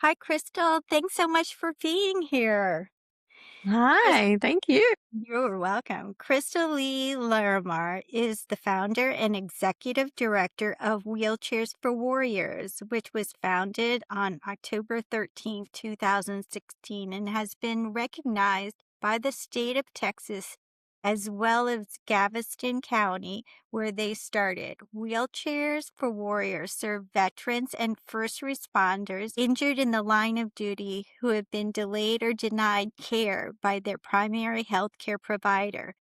Hi, Crystal. Thanks so much for being here. Chris- Hi, thank you. You're welcome. Crystal Lee Laramore is the founder and executive director of Wheelchairs for Warriors, which was founded on October 13th, 2016, and has been recognized by the state of Texas as well as Galveston County, where they started. Wheelchairs for Warriors serve veterans and first responders injured in the line of duty who have been delayed or denied care by their primary health care provider.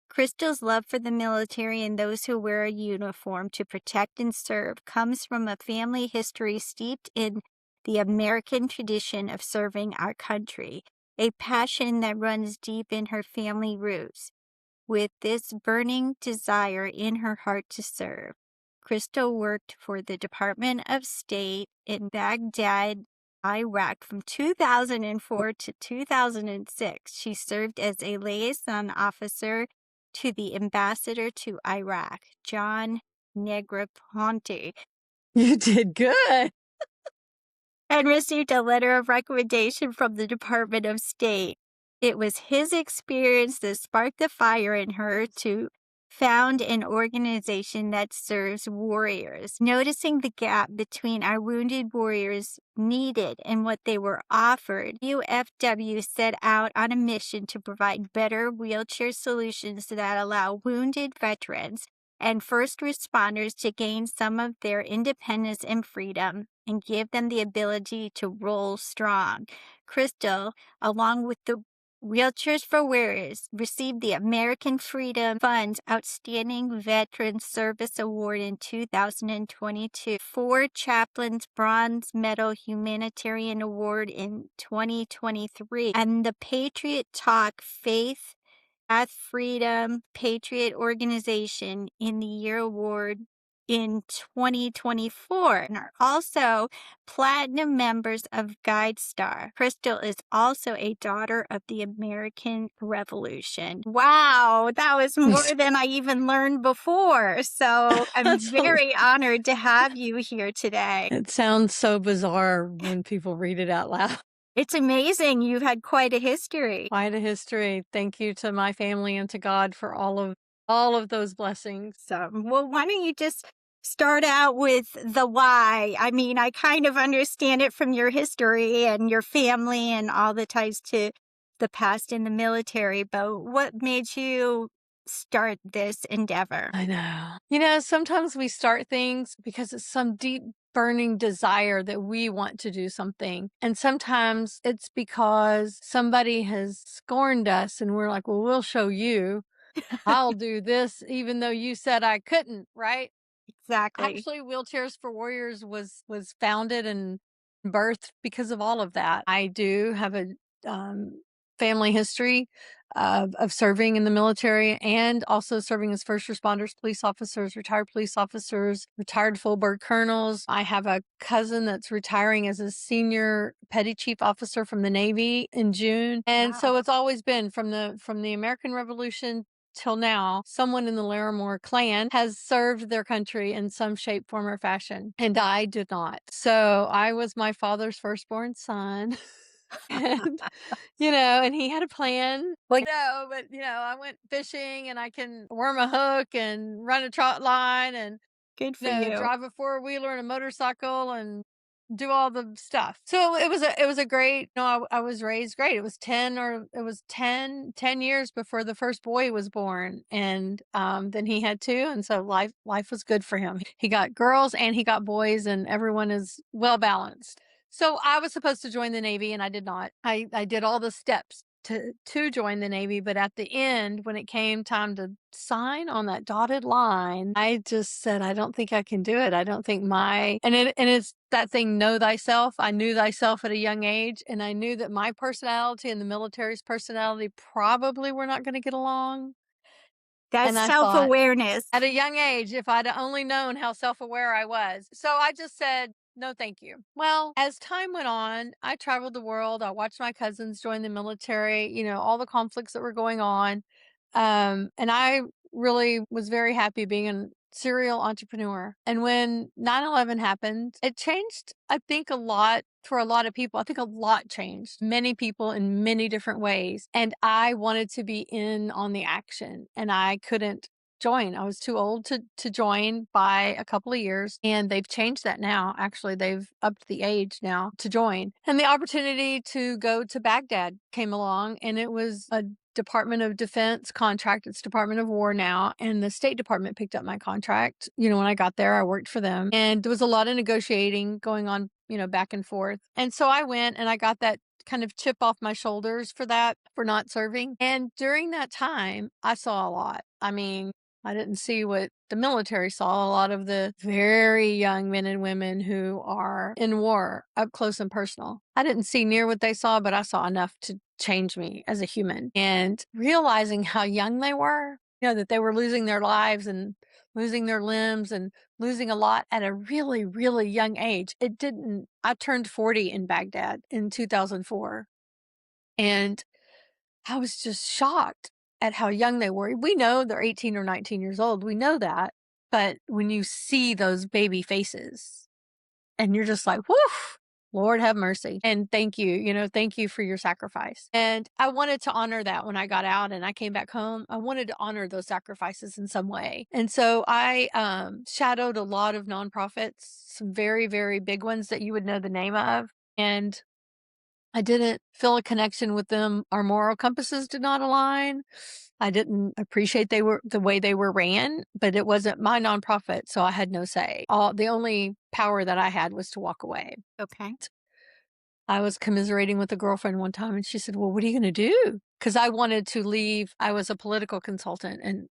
Crystal's love for the military and those who wear a uniform to protect and serve comes from a family history steeped in the American tradition of serving our country, a passion that runs deep in her family roots. With this burning desire in her heart to serve, Crystal worked for the Department of State in Baghdad, Iraq from 2004 to 2006. She served as a liaison officer to the ambassador to Iraq, John Negroponte, You did good. and received a letter of recommendation from the Department of State. It was his experience that sparked the fire in her to found an organization that serves warriors. Noticing the gap between our wounded warriors needed and what they were offered, UFW set out on a mission to provide better wheelchair solutions that allow wounded veterans and first responders to gain some of their independence and freedom and give them the ability to roll strong. Crystal, along with the Wheelchairs for Warriors, received the American Freedom Fund's Outstanding Veteran Service Award in 2022, Ford Chaplain's Bronze Medal Humanitarian Award in 2023, and the Patriot Talk Faith Path Freedom Patriot Organization in the Year Award in 2024 and are also platinum members of GuideStar. Crystal is also a daughter of the American Revolution. Wow, that was more than I even learned before. So I'm That's very honored to have you here today. It sounds so bizarre when people read it out loud. It's amazing. You've had quite a history. Quite a history. Thank you to my family and to God for all of those blessings. So, well, why don't you just start out with the why? I mean, I kind of understand it from your history and your family and all the ties to the past in the military, but what made you start this endeavor? I know. Sometimes we start things because it's some deep burning desire that we want to do something. And sometimes it's because somebody has scorned us and we're like, well, we'll show you. I'll do this even though you said I couldn't, right? Exactly. Actually, Wheelchairs for Warriors was founded and birthed because of all of that. I do have a family history of serving in the military and also serving as first responders, police officers, retired full bird colonels. I have a cousin that's retiring as a senior petty chief officer from the Navy in June. And so Wow. it's always been from the American Revolution till now, someone in the Laramore clan has served their country in some shape, form, or fashion. And I did not. So I was my father's firstborn son. And, and he had a plan. Well, I went fishing and I can worm a hook and run a trot line and good for you. drive a four-wheeler and a motorcycle and do all the stuff. So it was a great, I was raised great. It was 10 years before the first boy was born. And then he had two. And so life was good for him. He got girls and he got boys and everyone is well balanced. So I was supposed to join the Navy and I did not. I did all the steps to join the Navy, but at the end, when it came time to sign on that dotted line, I just said, I don't think I can do it. I don't think it's that thing, know thyself. I knew thyself at a young age, and I knew that my personality and the military's personality probably were not going to get along. That's And I self thought, awareness. at a young age, if I'd only known how self-aware I was. So I just said, no, thank you. Well, as time went on, I traveled the world. I watched my cousins join the military, all the conflicts that were going on. And I really was very happy being in serial entrepreneur. And when 9/11 happened, it changed, I think, a lot for a lot of people. I think a lot changed, many people in many different ways. And I wanted to be in on the action and I couldn't join. I was too old to join by a couple of years, and they've changed that now. Actually, they've upped the age now to join. And the opportunity to go to Baghdad came along, and it was a Department of Defense contract. It's Department of War now, and the State Department picked up my contract. When I got there, I worked for them, and there was a lot of negotiating going on, back and forth. And so I went and I got that kind of chip off my shoulders for that, for not serving. And during that time, I saw a lot. I mean, I didn't see what the military saw, a lot of the very young men and women who are in war up close and personal. I didn't see near what they saw, but I saw enough to change me as a human. And realizing how young they were, that they were losing their lives and losing their limbs and losing a lot at a really, really young age. I turned 40 in Baghdad in 2004. And I was just shocked at how young they were. We know they're 18 or 19 years old. We know that. But when you see those baby faces and you're just like, woof, Lord have mercy. And thank you, thank you for your sacrifice. And I wanted to honor that when I got out and I came back home. I wanted to honor those sacrifices in some way. And so I shadowed a lot of nonprofits, some very, very big ones that you would know the name of. And I didn't feel a connection with them. Our moral compasses did not align. I didn't appreciate the way they were ran, but it wasn't my nonprofit, so I had no say. The only power that I had was to walk away. Okay. I was commiserating with a girlfriend one time, and she said, "Well, what are you going to do?" Because I wanted to leave. I was a political consultant, and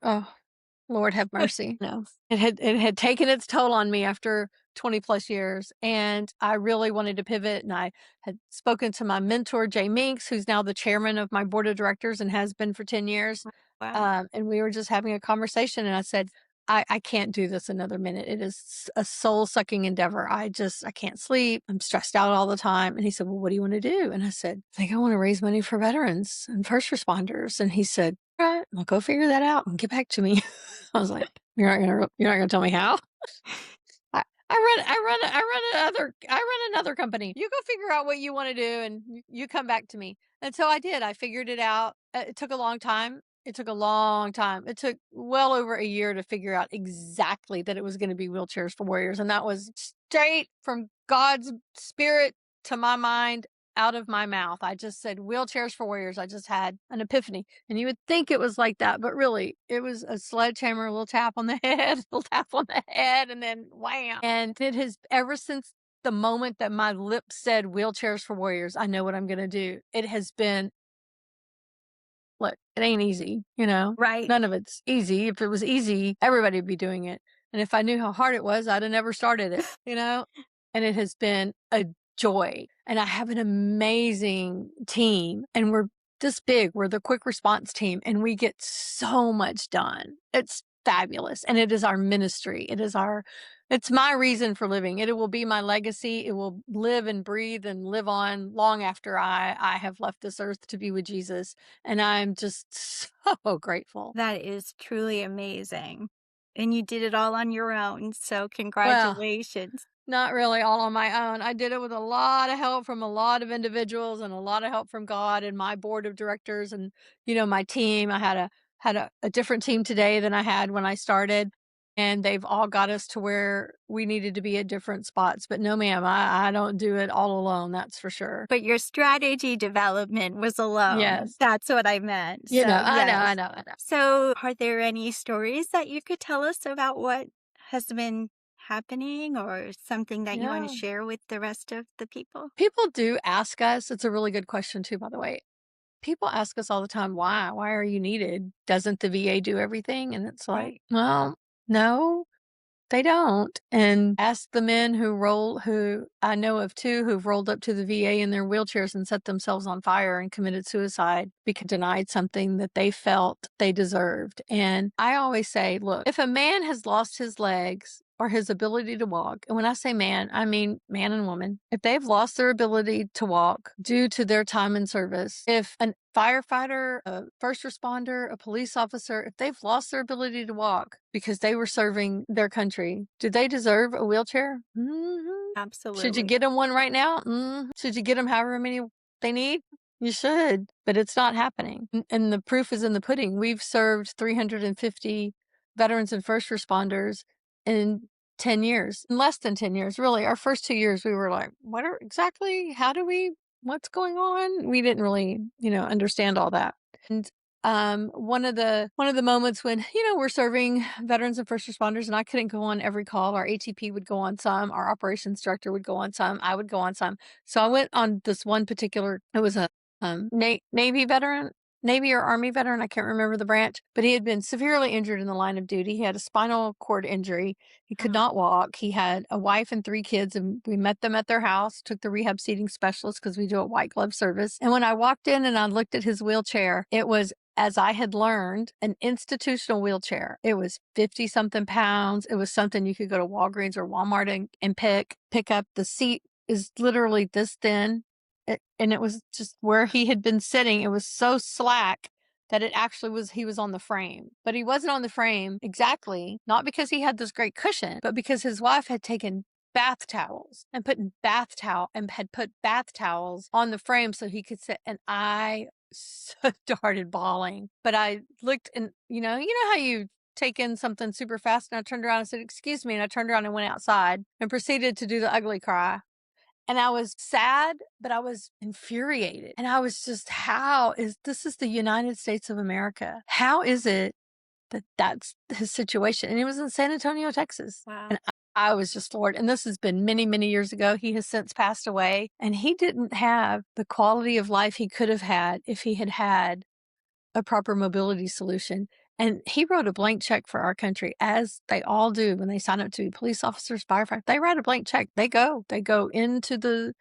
Lord have mercy. No, it had taken its toll on me after 20 plus years. And I really wanted to pivot. And I had spoken to my mentor, Jay Minks, who's now the chairman of my board of directors and has been for 10 years. Wow. And we were just having a conversation. And I said, I can't do this another minute. It is a soul sucking endeavor. I can't sleep. I'm stressed out all the time. And he said, "Well, what do you want to do?" And I said, "I think I want to raise money for veterans and first responders." And he said, "All right, well, go figure that out and get back to me." I was like, you're not gonna tell me how? I run another company. You go figure out what you want to do and you come back to me. And so I did. I figured it out. It took a long time. It took a long time. It took well over a year to figure out exactly that it was going to be Wheelchairs for Warriors. And that was straight from God's spirit to my mind, out of my mouth. I just said Wheelchairs for Warriors. I just had an epiphany. And you would think it was like that, but really it was a sledgehammer, a little tap on the head, a little tap on the head, and then wham. And it has, ever since the moment that my lips said Wheelchairs for Warriors, I know what I'm going to do. It has been, look, it ain't easy, Right. None of it's easy. If it was easy, everybody would be doing it. And if I knew how hard it was, I'd have never started it. And it has been a joy. And I have an amazing team, and we're this big. We're the quick response team, and we get so much done. It's fabulous. And it is our ministry. It's my reason for living. It will be my legacy. It will live and breathe and live on long after I have left this earth to be with Jesus. And I'm just so grateful. That is truly amazing. And you did it all on your own. So Well, congratulations. not really all on my own. I did it with a lot of help from a lot of individuals and a lot of help from God and my board of directors and, my team. I had a different team today than I had when I started, and they've all got us to where we needed to be at different spots. But no, ma'am, I don't do it all alone. That's for sure. But your strategy development was alone. Yes. That's what I meant. You know, So, I know, I yes. know, I know. So, are there any stories that you could tell us about what has been happening or something that you want to Yeah. share with the rest of the people? People do ask us. It's a really good question too, by the way. People ask us all the time, why? Why are you needed? Doesn't the VA do everything? And it's like, Right. well, no, they don't. And ask the men who I know of two who've rolled up to the VA in their wheelchairs and set themselves on fire and committed suicide because denied something that they felt they deserved. And I always say, look, if a man has lost his legs or his ability to walk, and when I say man, I mean man and woman, if they've lost their ability to walk due to their time in service, if a firefighter, a first responder, a police officer, if they've lost their ability to walk because they were serving their country, do they deserve a wheelchair? Should you Absolutely. get them one right now? Should you get them however many they need? You should, but it's not happening. And the proof is in the pudding. We've served 350 veterans and first responders in 10 years, in less than 10 years, really. Our first 2 years, we were like, what's going on? We didn't really, understand all that. And one of the moments when, we're serving veterans and first responders, and I couldn't go on every call. Our ATP would go on some, our operations director would go on some, I would go on some. So I went on this one particular, it was a Navy veteran, Navy or Army veteran, I can't remember the branch, but he had been severely injured in the line of duty. He had a spinal cord injury. He could not walk. He had a wife and 3 kids, and we met them at their house, took the rehab seating specialist because we do a white glove service. And when I walked in and I looked at his wheelchair, it was, as I had learned, an institutional wheelchair. It was 50 something pounds. It was something you could go to Walgreens or Walmart and pick up. The seat is literally this thin. And it was just where he had been sitting. It was so slack that it actually he was on the frame. But he wasn't on the frame exactly, not because he had this great cushion, but because his wife had taken bath towels and had put bath towels on the frame so he could sit. And I started bawling. But I looked, and you know how you take in something super fast, and I turned around and said, "Excuse me," and I turned around and went outside and proceeded to do the ugly cry. And I was sad, but I was infuriated. And I was just, this is the United States of America. How is it that that's his situation? And it was in San Antonio, Texas. Wow. And I was just floored. And this has been many, many years ago. He has since passed away, and he didn't have the quality of life he could have had if he had had a proper mobility solution. And he wrote a blank check for our country, as they all do when they sign up to be police officers, firefighters. They write a blank check. They go into the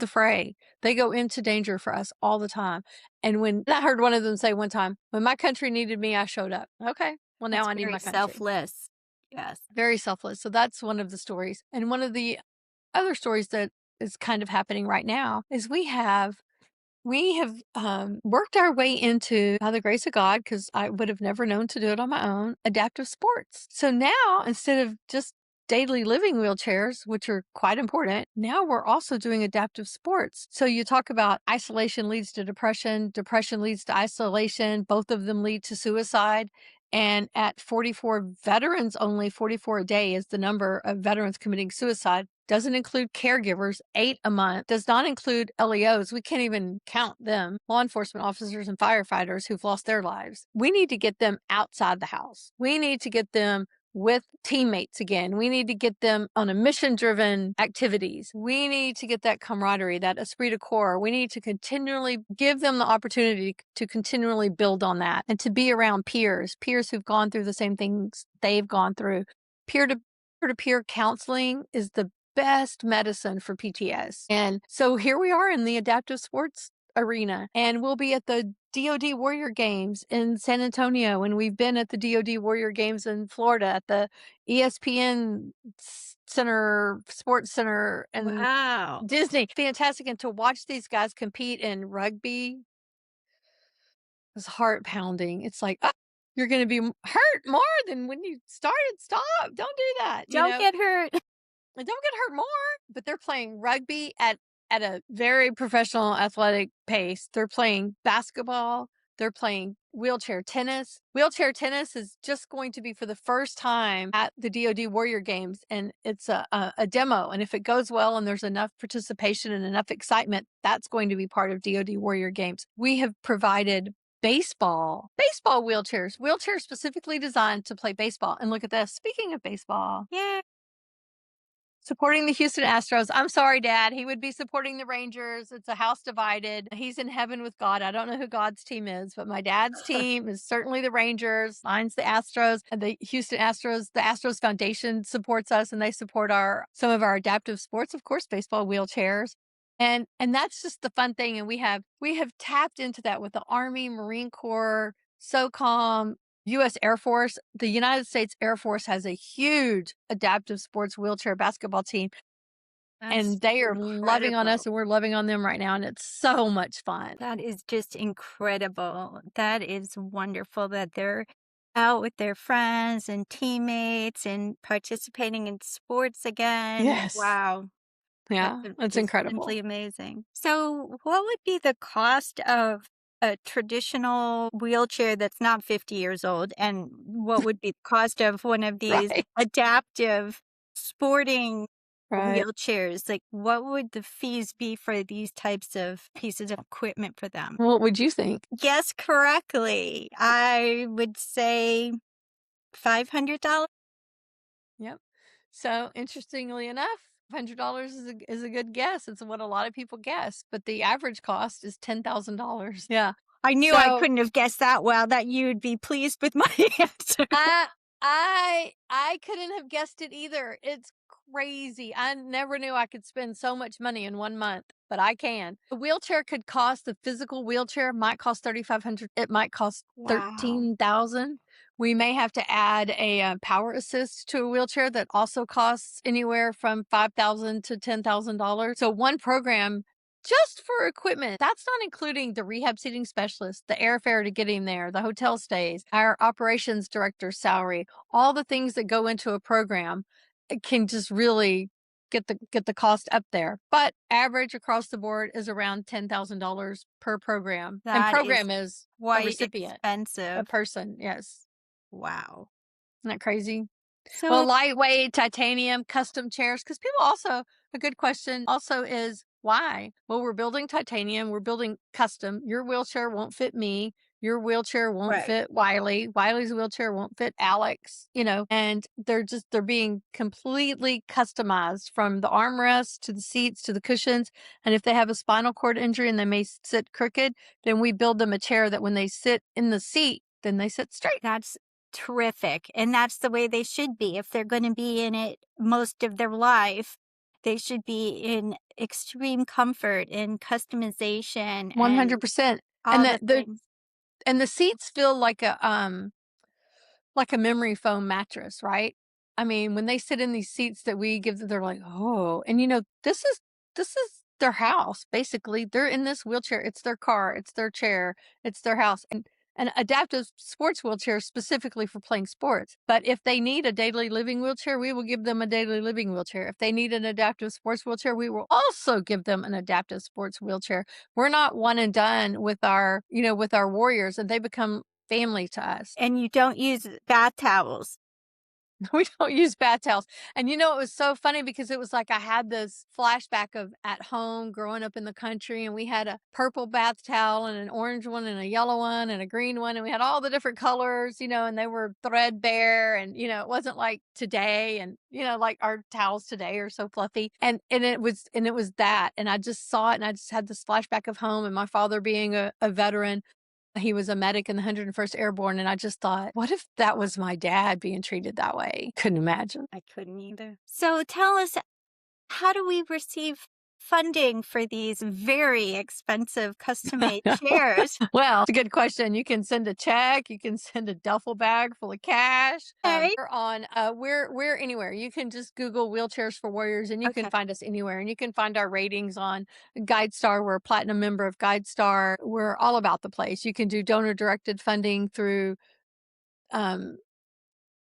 fray. They go into danger for us all the time. And when I heard one of them say one time, "When my country needed me, I showed up." Okay, well, now That's I need very my country. selfless. Yes. Very selfless. So that's one of the stories. And one of the other stories that is kind of happening right now is we have worked our way into, by the grace of God, because I would have never known to do it on my own, adaptive sports. So now, instead of just daily living wheelchairs, which are quite important, now we're also doing adaptive sports. So you talk about isolation leads to depression, depression leads to isolation, both of them lead to suicide. And at 44 veterans, only 44 a day is the number of veterans committing suicide. Doesn't include caregivers, 8 a month. Does not include LEOs. We can't even count them. Law enforcement officers and firefighters who've lost their lives. We need to get them outside the house. We need to get them with teammates again. We need to get them on a mission-driven activities. We need to get that camaraderie, that esprit de corps. We need to continually give them the opportunity to continually build on that and to be around peers who've gone through the same things they've gone through. Peer-to-peer counseling is the best medicine for PTS. And so here we are in the adaptive sports arena, and we'll be at the DoD Warrior Games in San Antonio, and we've been at the DoD Warrior Games in Florida at the ESPN Center, Sports Center, and Wow. Disney. Fantastic. And to watch these guys compete in rugby was heart pounding. It's like, oh, you're going to be hurt more than when you started. Stop. Don't do that. Don't get hurt. And don't get hurt more, but they're playing rugby at a very professional athletic pace. They're playing basketball. They're playing wheelchair tennis. Wheelchair tennis is just going to be for the first time at the DoD Warrior Games, and it's a demo. And if it goes well and there's enough participation and enough excitement, that's going to be part of DoD Warrior Games. We have provided baseball wheelchairs specifically designed to play baseball. And look at this. Speaking of baseball, Yeah. supporting the Houston Astros. I'm sorry, Dad. He would be supporting the Rangers. It's a house divided. He's in heaven with God. I don't know who God's team is, but my dad's team is certainly the Rangers. Mine's the Astros. And the Houston Astros, the Astros Foundation supports us, and they support some of our adaptive sports, of course, baseball, wheelchairs. And that's just the fun thing. And we have tapped into that with the Army, Marine Corps, SOCOM, US Air Force, the United States Air Force has a huge adaptive sports wheelchair basketball team, That's and they are loving on us incredible. and we're loving on them right now, and it's so much fun. That is just incredible. That is wonderful that they're out with their friends and teammates and participating in sports again. Yes. Wow. That's Yeah, it's just incredible. simply amazing. So, what would be the cost of a traditional wheelchair that's not 50 years old? And what would be the cost of one of these Right. adaptive sporting Right. wheelchairs? Like, what would the fees be for these types of pieces of equipment for them? What would you think? Guess correctly. I would say $500. Yep. So, interestingly enough, $100 is a good guess. It's what a lot of people guess, but the average cost is $10,000. Yeah. I knew I So, couldn't have guessed that well, that you'd be pleased with my answer. I I couldn't have guessed it either. It's crazy. I never knew I could spend so much money in 1 month, but I can. A wheelchair could cost the physical wheelchair might cost 3,500. It might cost Wow. 13,000. We may have to add a power assist to a wheelchair that also costs anywhere from 5,000 to $10,000. So one program just for equipment. That's not including the rehab seating specialist, the airfare to get him there, the hotel stays, our operations director's salary, all the things that go into a program. It can just really get the cost up there. But average across the board is around $10,000 per program. And That is program is a quite recipient, a expensive. person. Yes. Wow. Isn't that crazy? Well, So lightweight, titanium, custom chairs, because people also, a good question also is why? Well, we're building titanium, we're building custom. Your wheelchair won't fit me. Your wheelchair won't right. fit Wiley. Wiley's wheelchair won't fit Alex, and they're being completely customized from the armrests to the seats to the cushions. And if they have a spinal cord injury and they may sit crooked, then we build them a chair that when they sit in the seat, then they sit straight. That's terrific, and that's the way they should be. If they're gonna be in it most of their life, they should be in extreme comfort and customization and 100%. And all the the the things. and the seats feel like a memory foam mattress, right? I mean, when they sit in these seats that we give them, they're like, "Oh," and this is their house, basically. They're in this wheelchair. It's their car, it's their chair, it's their house, and an adaptive sports wheelchair specifically for playing sports. But if they need a daily living wheelchair, we will give them a daily living wheelchair. If they need an adaptive sports wheelchair, we will also give them an adaptive sports wheelchair. We're not one and done with our warriors, and they become family to us. And you don't use bath towels. We don't use bath towels. And it was so funny because it was like I had this flashback of at home growing up in the country, and we had a purple bath towel and an orange one and a yellow one and a green one, and we had all the different colors, and they were threadbare, and it wasn't like today, and like our towels today are so fluffy. And it was that, and I just saw it, and I just had this flashback of home and my father being a veteran. He was a medic in the 101st Airborne, and I just thought, "What if that was my dad being treated that way?" Couldn't imagine. I couldn't either. So tell us, how do we receive funding for these very expensive custom-made chairs? Well, it's a good question. You can send a check, you can send a duffel bag full of cash. Okay. We're anywhere. You can just Google wheelchairs for warriors and you can Okay. find us anywhere, and you can find our ratings on GuideStar. We're a platinum member of GuideStar. We're all about the place. You can do donor directed funding through um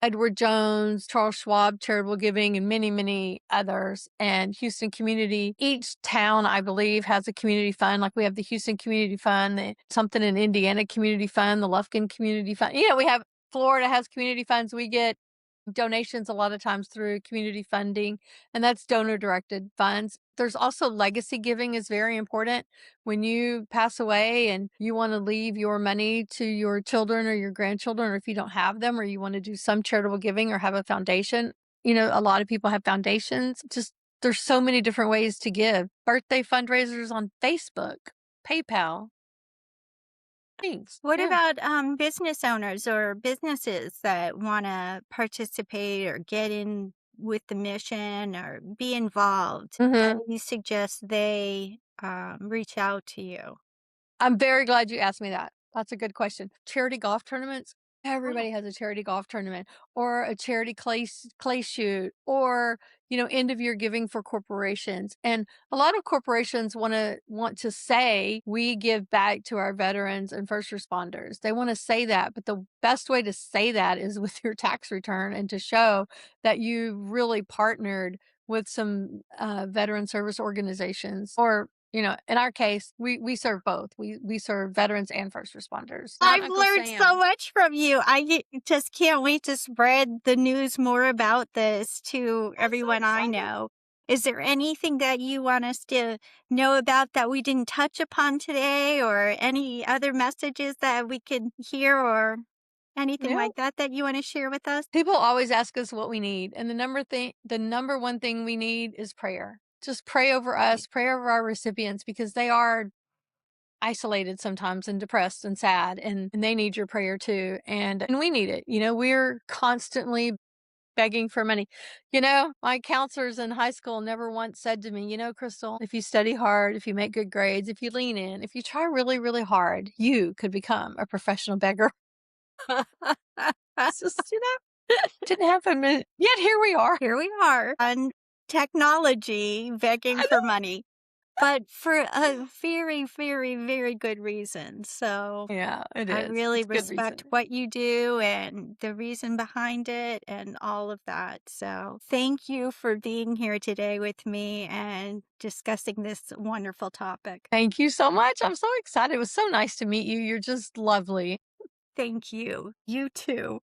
Edward Jones, Charles Schwab Charitable Giving, and many, many others. And Houston Community, each town, I believe, has a community fund. Like we have the Houston Community Fund, something in Indiana Community Fund, the Lufkin Community Fund. We have Florida has community funds. We get donations a lot of times through community funding, and that's donor directed funds. There's also legacy giving is very important. When you pass away and you want to leave your money to your children or your grandchildren, or if you don't have them, or you want to do some charitable giving or have a foundation, a lot of people have foundations. Just there's so many different ways to give. Birthday fundraisers on Facebook, PayPal, things. What Yeah. about business owners or businesses that want to participate or get in with the mission or be involved? How Mhm. do you suggest they reach out to you? I'm very glad you asked me that. That's a good question. Charity golf tournaments Oh, Everybody has a charity golf tournament or a charity clay shoot or, end of year giving for corporations. And a lot of corporations want to say we give back to our veterans and first responders. They want to say that, but the best way to say that is with your tax return and to show that you really partnered with some veteran service organizations or in our case, we serve both. We serve veterans and first responders. Not I've Uncle learned so Sam. much from you. Just can't wait to spread the news more about this to I'm so everyone I excited. know. Is there anything that you want us to know about that we didn't touch upon today, or any other messages that we could hear, or anything Yeah. like that that you want to share with us? People always ask us what we need, and the number one thing we need is prayer. Just pray over Right. us, pray over our recipients because they are isolated sometimes and depressed and sad and they need your prayer too. And we need it. We're constantly begging for money. My counselors in high school never once said to me, Crystal, if you study hard, if you make good grades, if you lean in, if you try really, really hard, you could become a professional beggar. It's just, didn't happen. Yet here we are. Here we are on technology begging I for money, but for a very, very, very good reason. So Yeah, it I is. really It's good respect reason. what you do and the reason behind it and all of that. So thank you for being here today with me and discussing this wonderful topic. Thank you so much. I'm so excited. It was so nice to meet you. You're just lovely. Thank you. You too.